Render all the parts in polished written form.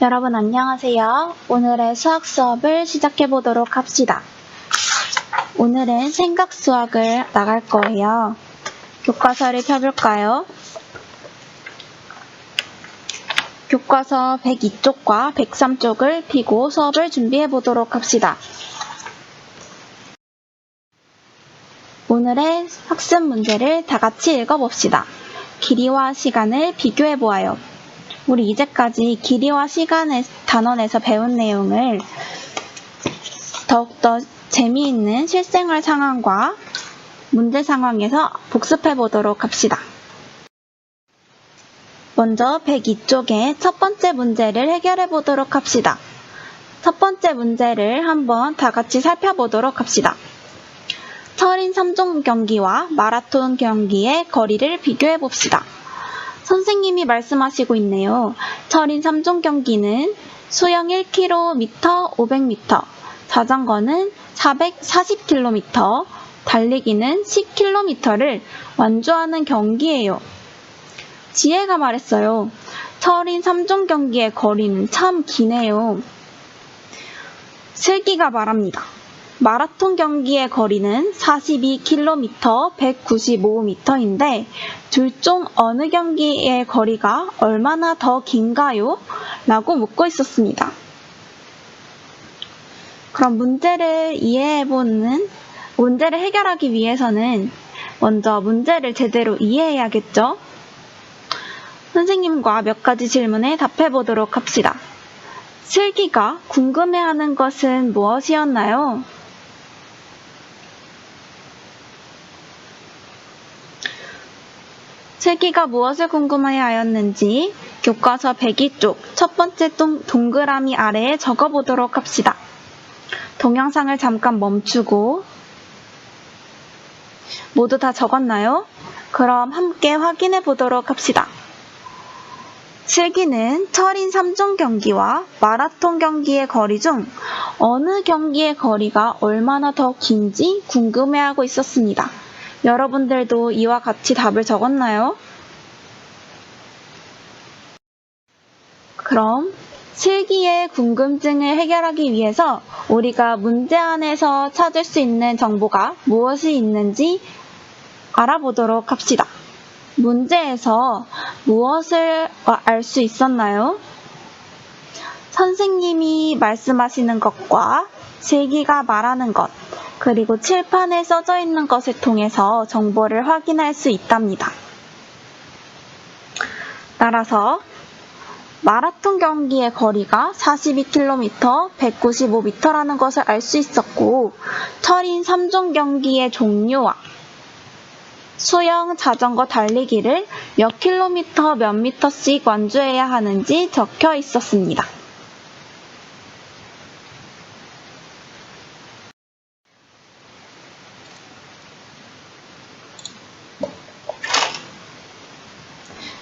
여러분 안녕하세요. 오늘의 수학 수업을 시작해 보도록 합시다. 오늘은 생각 수학을 나갈 거예요. 교과서를 펴볼까요? 교과서 102쪽과 103쪽을 펴고 수업을 준비해 보도록 합시다. 오늘의 학습 문제를 다 같이 읽어봅시다. 길이와 시간을 비교해 보아요. 우리 이제까지 길이와 시간의 단원에서 배운 내용을 더욱더 재미있는 실생활 상황과 문제 상황에서 복습해 보도록 합시다. 먼저 102쪽의 첫 번째 문제를 해결해 보도록 합시다. 첫 번째 문제를 한번 다 같이 살펴보도록 합시다. 철인 3종 경기와 마라톤 경기의 거리를 비교해 봅시다. 선생님이 말씀하시고 있네요. 철인 3종 경기는 수영 1km, 500m, 자전거는 440km, 달리기는 10km를 완주하는 경기예요. 지혜가 말했어요. 철인 3종 경기의 거리는 참 기네요. 슬기가 말합니다. 마라톤 경기의 거리는 42km, 195m인데 둘 중 어느 경기의 거리가 얼마나 더 긴가요? 라고 묻고 있었습니다. 그럼 문제를 해결하기 위해서는 먼저 문제를 제대로 이해해야겠죠? 선생님과 몇 가지 질문에 답해 보도록 합시다. 슬기가 궁금해하는 것은 무엇이었나요? 슬기가 무엇을 궁금해하였는지 교과서 102쪽 첫 번째 동그라미 아래에 적어보도록 합시다. 동영상을 잠깐 멈추고 모두 다 적었나요? 그럼 함께 확인해 보도록 합시다. 슬기는 철인 3종 경기와 마라톤 경기의 거리 중 어느 경기의 거리가 얼마나 더 긴지 궁금해하고 있었습니다. 여러분들도 이와 같이 답을 적었나요? 그럼 슬기의 궁금증을 해결하기 위해서 우리가 문제 안에서 찾을 수 있는 정보가 무엇이 있는지 알아보도록 합시다. 문제에서 무엇을 알 수 있었나요? 선생님이 말씀하시는 것과 슬기가 말하는 것, 그리고 칠판에 써져 있는 것을 통해서 정보를 확인할 수 있답니다. 따라서 마라톤 경기의 거리가 42km, 195m라는 것을 알 수 있었고 철인 3종 경기의 종류와 수영, 자전거, 달리기를 몇 킬로미터, 몇 미터씩 완주해야 하는지 적혀 있었습니다.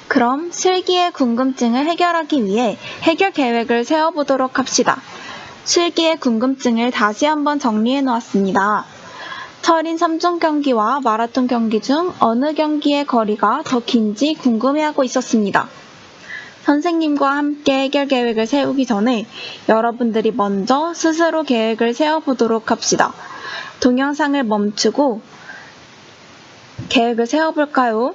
그럼 슬기의 궁금증을 해결하기 위해 해결 계획을 세워보도록 합시다. 슬기의 궁금증을 다시 한번 정리해 놓았습니다. 철인 3종 경기와 마라톤 경기 중 어느 경기의 거리가 더 긴지 궁금해하고 있었습니다. 선생님과 함께 해결 계획을 세우기 전에 여러분들이 먼저 스스로 계획을 세워보도록 합시다. 동영상을 멈추고 계획을 세워볼까요?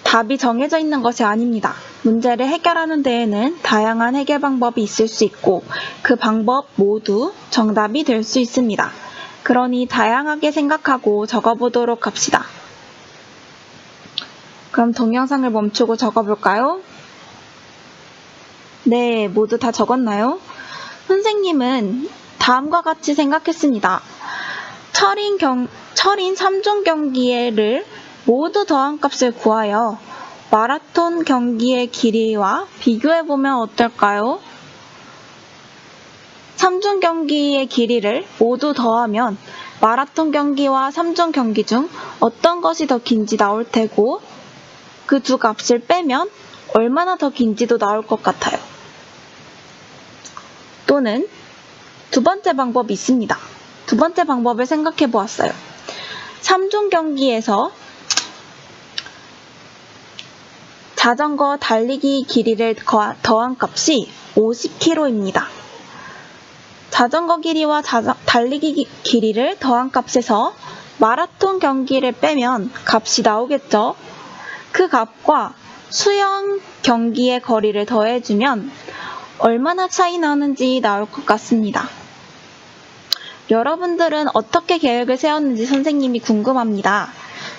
답이 정해져 있는 것이 아닙니다. 문제를 해결하는 데에는 다양한 해결 방법이 있을 수 있고 그 방법 모두 정답이 될 수 있습니다. 그러니 다양하게 생각하고 적어보도록 합시다. 그럼 동영상을 멈추고 적어볼까요? 네, 모두 다 적었나요? 선생님은 다음과 같이 생각했습니다. 철인 3종 경기를 모두 더한 값을 구하여 마라톤 경기의 길이와 비교해보면 어떨까요? 3종 경기의 길이를 모두 더하면 마라톤 경기와 3종 경기 중 어떤 것이 더 긴지 나올 테고 그 두 값을 빼면 얼마나 더 긴지도 나올 것 같아요. 또는 두 번째 방법이 있습니다. 두 번째 방법을 생각해 보았어요. 3종 경기에서 자전거 달리기 길이를 더한 값이 50km입니다. 자전거 길이와 달리기 길이를 더한 값에서 마라톤 경기를 빼면 값이 나오겠죠? 그 값과 수영 경기의 거리를 더해주면 얼마나 차이 나는지 나올 것 같습니다. 여러분들은 어떻게 계획을 세웠는지 선생님이 궁금합니다.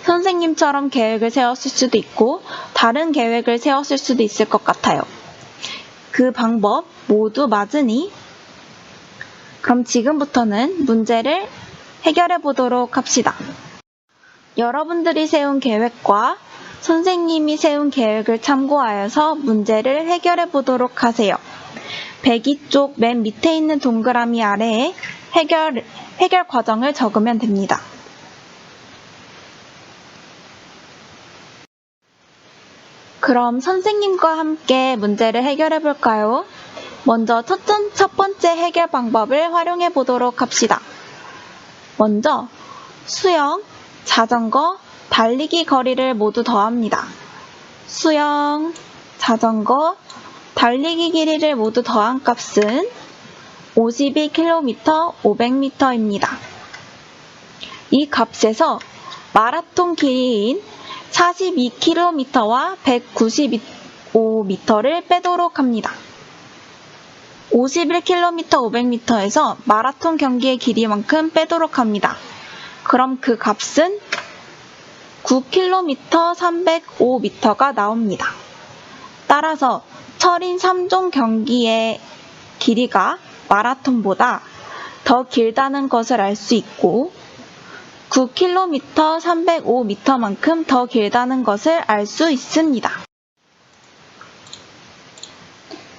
선생님처럼 계획을 세웠을 수도 있고 다른 계획을 세웠을 수도 있을 것 같아요. 그 방법 모두 맞으니? 그럼 지금부터는 문제를 해결해 보도록 합시다. 여러분들이 세운 계획과 선생님이 세운 계획을 참고하여서 문제를 해결해 보도록 하세요. 배기 쪽 맨 밑에 있는 동그라미 아래에 해결 과정을 적으면 됩니다. 그럼 선생님과 함께 문제를 해결해 볼까요? 먼저 첫 번째 해결 방법을 활용해 보도록 합시다. 먼저 수영, 자전거, 달리기 거리를 모두 더합니다. 수영, 자전거, 달리기 길이를 모두 더한 값은 52km, 500m입니다. 이 값에서 마라톤 길이인 42km와 195m를 빼도록 합니다. 51km, 500m에서 마라톤 경기의 길이만큼 빼도록 합니다. 그럼 그 값은 9km, 305m가 나옵니다. 따라서 철인 3종 경기의 길이가 마라톤보다 더 길다는 것을 알 수 있고 9km, 305m만큼 더 길다는 것을 알 수 있습니다.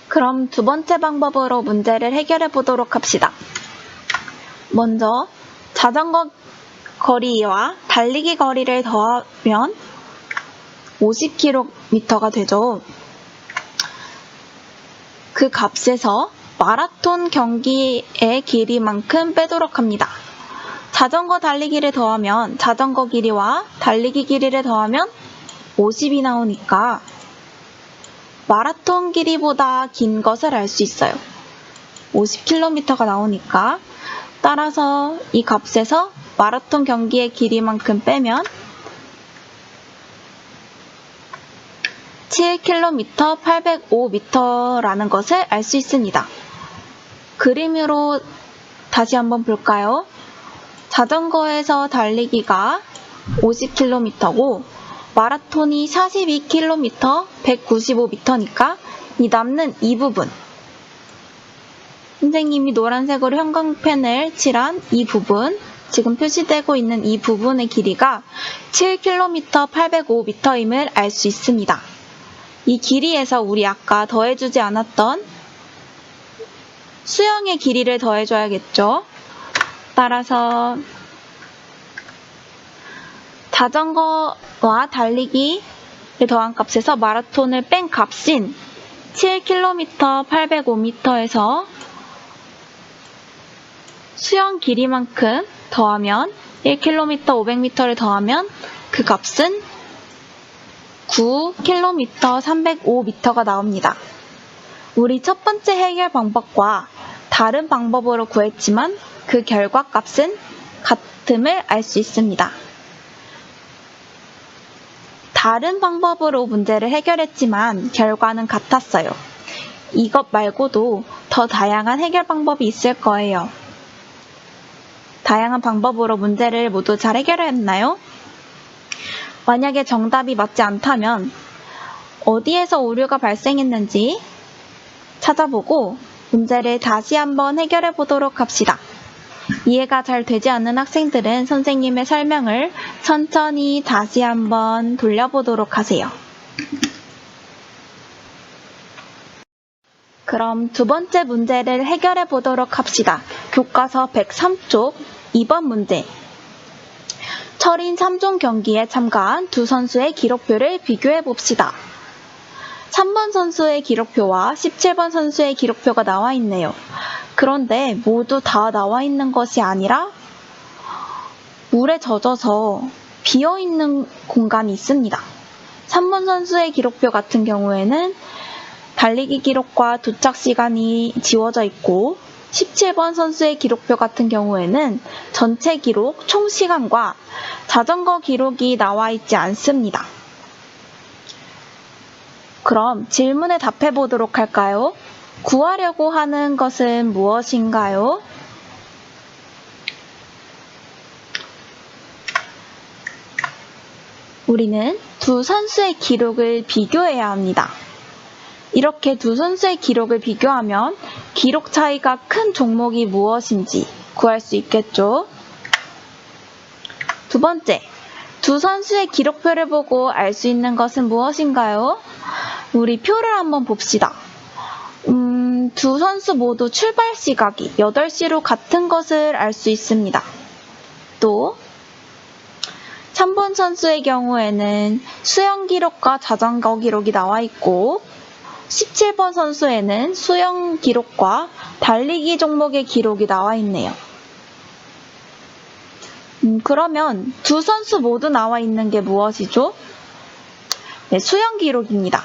그럼 두 번째 방법으로 문제를 해결해 보도록 합시다. 먼저 자전거 거리와 달리기 거리를 더하면 50km가 되죠. 그 값에서 마라톤 경기의 길이만큼 빼도록 합니다. 자전거 달리기를 더하면 자전거 길이와 달리기 길이를 더하면 50이 나오니까 마라톤 길이보다 긴 것을 알 수 있어요. 50km가 나오니까 따라서 이 값에서 마라톤 경기의 길이만큼 빼면 7km, 805m라는 것을 알 수 있습니다. 그림으로 다시 한번 볼까요? 자전거에서 달리기가 50km고 마라톤이 42km, 195m니까 이 남는 이 부분 선생님이 노란색으로 형광펜을 칠한 이 부분 지금 표시되고 있는 이 부분의 길이가 7km, 805m임을 알 수 있습니다. 이 길이에서 우리 아까 더해주지 않았던 수영의 길이를 더해줘야겠죠. 따라서 자전거와 달리기를 더한 값에서 마라톤을 뺀 값인 7km, 805m에서 수영 길이만큼 더하면 1km, 500m를 더하면 그 값은 9km, 305m가 나옵니다. 우리 첫 번째 해결 방법과 다른 방법으로 구했지만 그 결과값은 같음을 알 수 있습니다. 다른 방법으로 문제를 해결했지만 결과는 같았어요. 이것 말고도 더 다양한 해결 방법이 있을 거예요. 다양한 방법으로 문제를 모두 잘 해결했나요? 만약에 정답이 맞지 않다면 어디에서 오류가 발생했는지 찾아보고 문제를 다시 한번 해결해 보도록 합시다. 이해가 잘 되지 않는 학생들은 선생님의 설명을 천천히 다시 한번 돌려보도록 하세요. 그럼 두 번째 문제를 해결해 보도록 합시다. 교과서 103쪽 2번 문제. 철인 3종 경기에 참가한 두 선수의 기록표를 비교해 봅시다. 3번 선수의 기록표와 17번 선수의 기록표가 나와 있네요. 그런데 모두 다 나와 있는 것이 아니라 물에 젖어서 비어있는 공간이 있습니다. 3번 선수의 기록표 같은 경우에는 달리기 기록과 도착 시간이 지워져 있고 17번 선수의 기록표 같은 경우에는 전체 기록, 총 시간과 자전거 기록이 나와 있지 않습니다. 그럼 질문에 답해 보도록 할까요? 구하려고 하는 것은 무엇인가요? 우리는 두 선수의 기록을 비교해야 합니다. 이렇게 두 선수의 기록을 비교하면 기록 차이가 큰 종목이 무엇인지 구할 수 있겠죠? 두 번째, 두 선수의 기록표를 보고 알 수 있는 것은 무엇인가요? 우리 표를 한번 봅시다. 두 선수 모두 출발 시각이 8시로 같은 것을 알 수 있습니다. 또 3번 선수의 경우에는 수영 기록과 자전거 기록이 나와 있고 17번 선수에는 수영 기록과 달리기 종목의 기록이 나와 있네요. 그러면 두 선수 모두 나와 있는 게 무엇이죠? 네, 수영 기록입니다.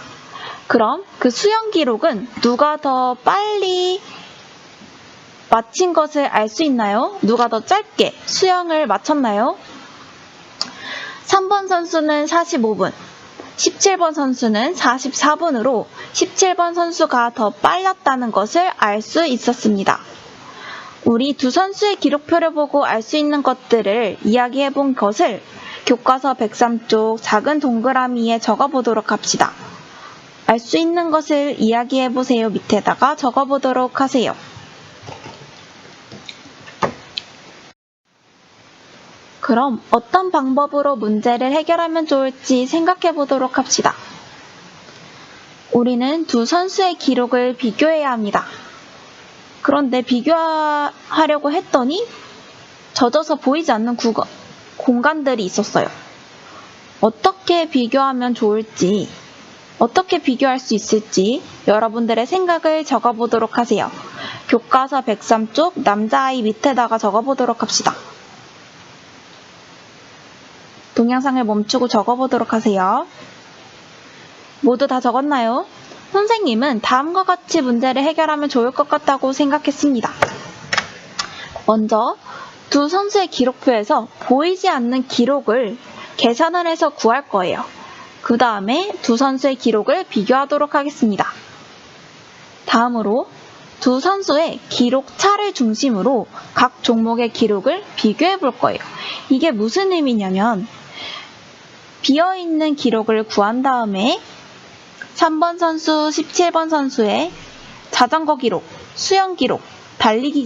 그럼 그 수영 기록은 누가 더 빨리 마친 것을 알 수 있나요? 누가 더 짧게 수영을 마쳤나요? 3번 선수는 45분, 17번 선수는 44분으로 17번 선수가 더 빨랐다는 것을 알 수 있었습니다. 우리 두 선수의 기록표를 보고 알 수 있는 것들을 이야기해 본 것을 교과서 103쪽 작은 동그라미에 적어 보도록 합시다. 알 수 있는 것을 이야기해 보세요 밑에다가 적어 보도록 하세요. 그럼 어떤 방법으로 문제를 해결하면 좋을지 생각해 보도록 합시다. 우리는 두 선수의 기록을 비교해야 합니다. 그런데 비교하려고 했더니 젖어서 보이지 않는 공간들이 있었어요. 어떻게 비교하면 좋을지, 어떻게 비교할 수 있을지 여러분들의 생각을 적어보도록 하세요. 교과서 103쪽 남자아이 밑에다가 적어보도록 합시다. 동영상을 멈추고 적어보도록 하세요. 모두 다 적었나요? 선생님은 다음과 같이 문제를 해결하면 좋을 것 같다고 생각했습니다. 먼저 두 선수의 기록표에서 보이지 않는 기록을 계산을 해서 구할 거예요. 그 다음에 두 선수의 기록을 비교하도록 하겠습니다. 다음으로 두 선수의 기록 차를 중심으로 각 종목의 기록을 비교해 볼 거예요. 이게 무슨 의미냐면 비어있는 기록을 구한 다음에 3번 선수, 17번 선수의 자전거 기록, 수영 기록, 달리기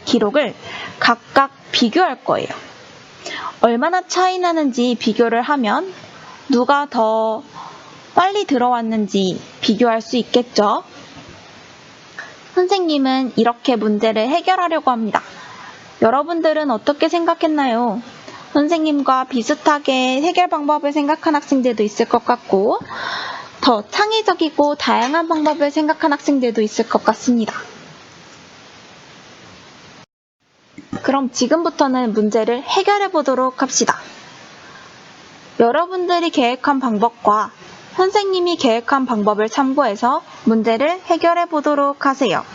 기록을 각각 비교할 거예요. 얼마나 차이 나는지 비교를 하면 누가 더 빨리 들어왔는지 비교할 수 있겠죠? 선생님은 이렇게 문제를 해결하려고 합니다. 여러분들은 어떻게 생각했나요? 선생님과 비슷하게 해결 방법을 생각한 학생들도 있을 것 같고 더 창의적이고 다양한 방법을 생각한 학생들도 있을 것 같습니다. 그럼 지금부터는 문제를 해결해 보도록 합시다. 여러분들이 계획한 방법과 선생님이 계획한 방법을 참고해서 문제를 해결해 보도록 하세요.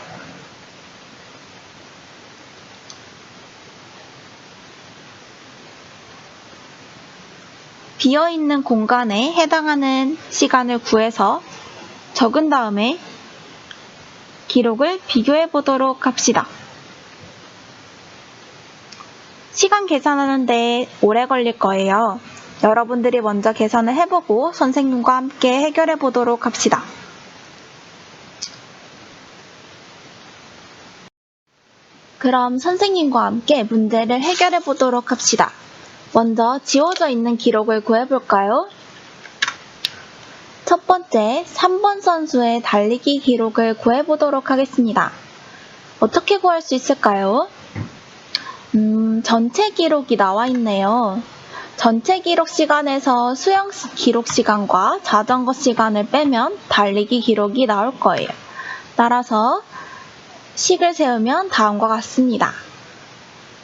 비어있는 공간에 해당하는 시간을 구해서 적은 다음에 기록을 비교해 보도록 합시다. 시간 계산하는데 오래 걸릴 거예요. 여러분들이 먼저 계산을 해보고 선생님과 함께 해결해 보도록 합시다. 그럼 선생님과 함께 문제를 해결해 보도록 합시다. 먼저 지워져 있는 기록을 구해볼까요? 첫 번째, 3번 선수의 달리기 기록을 구해보도록 하겠습니다. 어떻게 구할 수 있을까요? 전체 기록이 나와 있네요. 전체 기록 시간에서 수영 기록 시간과 자전거 시간을 빼면 달리기 기록이 나올 거예요. 따라서 식을 세우면 다음과 같습니다.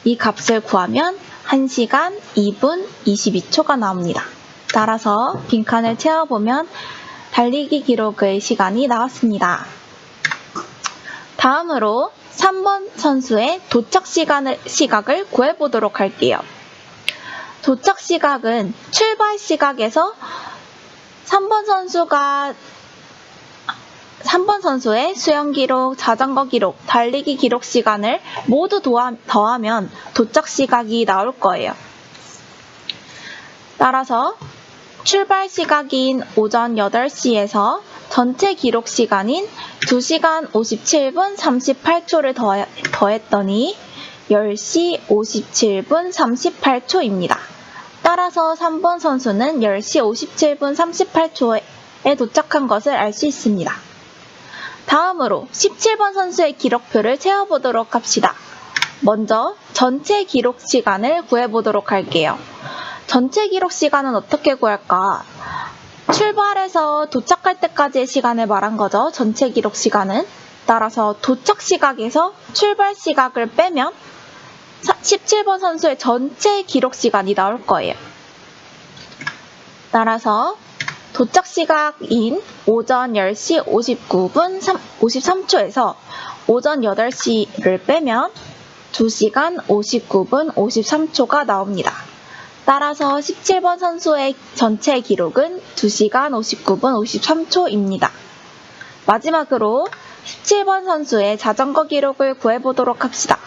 이 값을 구하면 1시간 2분 22초가 나옵니다. 따라서 빈칸을 채워보면 달리기 기록의 시간이 나왔습니다. 다음으로 3번 선수의 도착 시각을 구해보도록 할게요. 도착 시각은 출발 시각에서 3번 선수의 수영 기록, 자전거 기록, 달리기 기록 시간을 모두 더하면 도착 시각이 나올 거예요. 따라서 출발 시각인 오전 8시에서 전체 기록 시간인 2시간 57분 38초를 더했더니 10시 57분 38초입니다. 따라서 3번 선수는 10시 57분 38초에 도착한 것을 알 수 있습니다. 다음으로 17번 선수의 기록표를 채워보도록 합시다. 먼저 전체 기록 시간을 구해보도록 할게요. 전체 기록 시간은 어떻게 구할까? 출발해서 도착할 때까지의 시간을 말한 거죠. 전체 기록 시간은. 따라서 도착 시각에서 출발 시각을 빼면 17번 선수의 전체 기록 시간이 나올 거예요. 따라서 도착 시각인 오전 10시 59분 53초에서 오전 8시를 빼면 2시간 59분 53초가 나옵니다. 따라서 17번 선수의 전체 기록은 2시간 59분 53초입니다. 마지막으로 17번 선수의 자전거 기록을 구해보도록 합시다.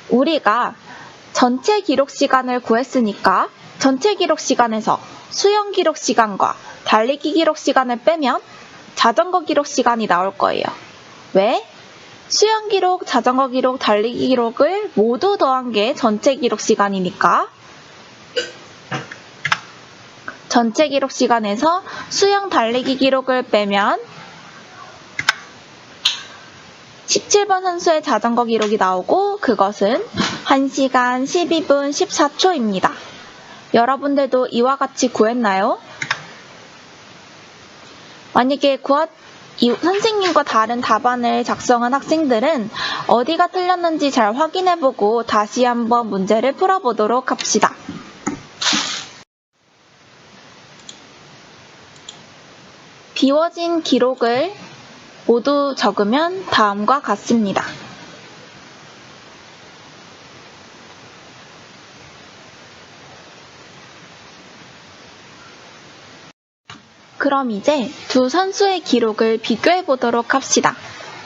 우리가 전체 기록 시간을 구했으니까 전체 기록 시간에서 수영 기록 시간과 달리기 기록 시간을 빼면 자전거 기록 시간이 나올 거예요. 왜? 수영 기록, 자전거 기록, 달리기 기록을 모두 더한 게 전체 기록 시간이니까 전체 기록 시간에서 수영 달리기 기록을 빼면 17번 선수의 자전거 기록이 나오고 그것은 1시간 12분 14초입니다. 여러분들도 이와 같이 구했나요? 만약에 선생님과 다른 답안을 작성한 학생들은 어디가 틀렸는지 잘 확인해보고 다시 한번 문제를 풀어보도록 합시다. 비워진 기록을 모두 적으면 다음과 같습니다. 그럼 이제 두 선수의 기록을 비교해 보도록 합시다.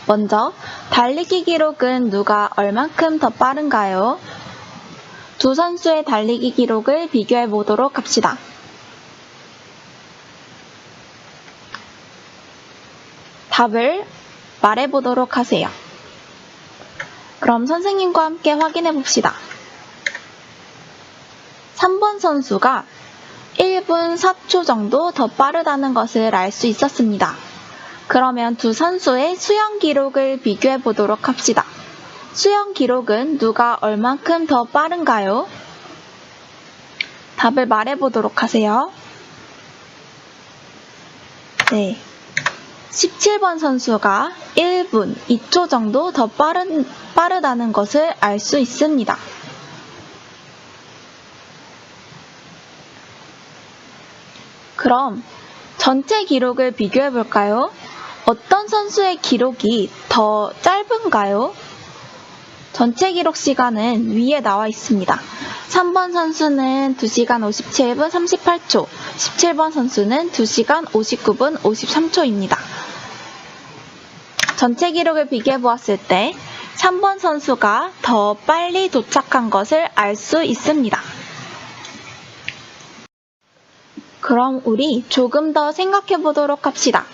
먼저 달리기 기록은 누가 얼만큼 더 빠른가요? 두 선수의 달리기 기록을 비교해 보도록 합시다. 답을 말해보도록 하세요. 그럼 선생님과 함께 확인해 봅시다. 3번 선수가 1분 4초 정도 더 빠르다는 것을 알 수 있었습니다. 그러면 두 선수의 수영 기록을 비교해 보도록 합시다. 수영 기록은 누가 얼만큼 더 빠른가요? 답을 말해보도록 하세요. 네. 17번 선수가 1분 2초 정도 더 빠르다는 것을 알 수 있습니다. 그럼 전체 기록을 비교해 볼까요? 어떤 선수의 기록이 더 짧은가요? 전체 기록 시간은 위에 나와 있습니다. 3번 선수는 2시간 57분 38초, 17번 선수는 2시간 59분 53초입니다. 전체 기록을 비교해 보았을 때 3번 선수가 더 빨리 도착한 것을 알 수 있습니다. 그럼 우리 조금 더 생각해 보도록 합시다.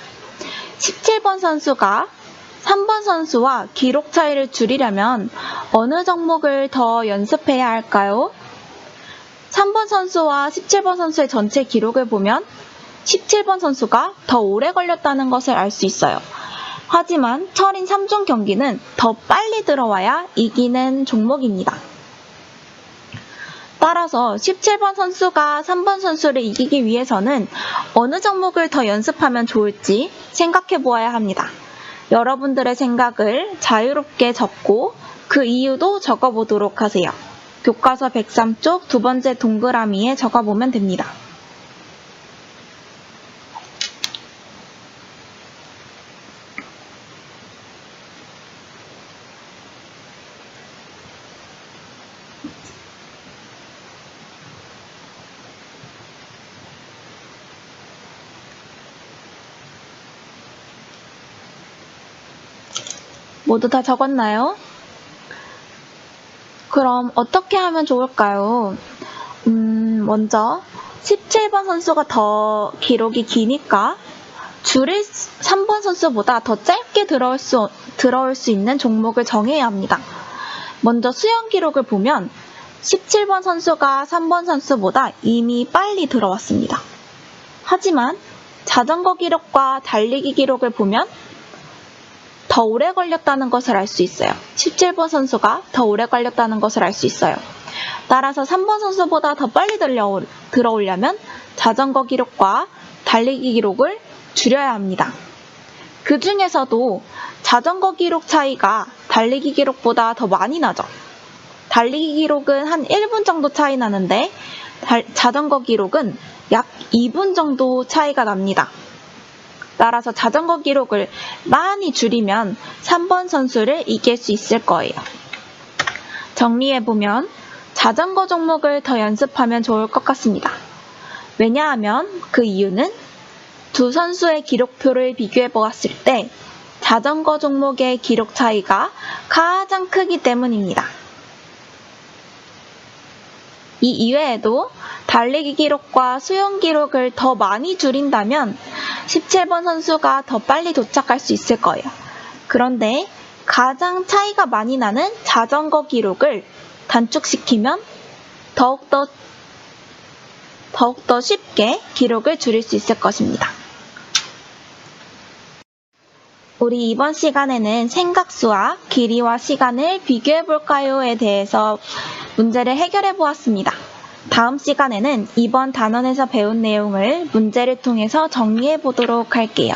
17번 선수가 3번 선수와 기록 차이를 줄이려면 어느 종목을 더 연습해야 할까요? 3번 선수와 17번 선수의 전체 기록을 보면 17번 선수가 더 오래 걸렸다는 것을 알 수 있어요. 하지만 철인 3종 경기는 더 빨리 들어와야 이기는 종목입니다. 따라서 17번 선수가 3번 선수를 이기기 위해서는 어느 종목을 더 연습하면 좋을지 생각해 보아야 합니다. 여러분들의 생각을 자유롭게 적고 그 이유도 적어보도록 하세요. 교과서 103쪽 두 번째 동그라미에 적어보면 됩니다. 모두 다 적었나요? 그럼 어떻게 하면 좋을까요? 먼저 17번 선수가 더 기록이 기니까 줄을 3번 선수보다 더 짧게 들어올 수 있는 종목을 정해야 합니다. 먼저 수영 기록을 보면 17번 선수가 3번 선수보다 이미 빨리 들어왔습니다. 하지만 자전거 기록과 달리기 기록을 보면 더 오래 걸렸다는 것을 알 수 있어요. 17번 선수가 더 오래 걸렸다는 것을 알 수 있어요. 따라서 3번 선수보다 더 빨리 들어오려면 자전거 기록과 달리기 기록을 줄여야 합니다. 그 중에서도 자전거 기록 차이가 달리기 기록보다 더 많이 나죠. 달리기 기록은 한 1분 정도 차이 나는데 자전거 기록은 약 2분 정도 차이가 납니다. 따라서 자전거 기록을 많이 줄이면 3번 선수를 이길 수 있을 거예요. 정리해보면 자전거 종목을 더 연습하면 좋을 것 같습니다. 왜냐하면 그 이유는 두 선수의 기록표를 비교해 보았을 때 자전거 종목의 기록 차이가 가장 크기 때문입니다. 이 이외에도 달리기 기록과 수영 기록을 더 많이 줄인다면 17번 선수가 더 빨리 도착할 수 있을 거예요. 그런데 가장 차이가 많이 나는 자전거 기록을 단축시키면 더욱더 쉽게 기록을 줄일 수 있을 것입니다. 우리 이번 시간에는 생각수와 길이와 시간을 비교해볼까요에 대해서 문제를 해결해 보았습니다. 다음 시간에는 이번 단원에서 배운 내용을 문제를 통해서 정리해 보도록 할게요.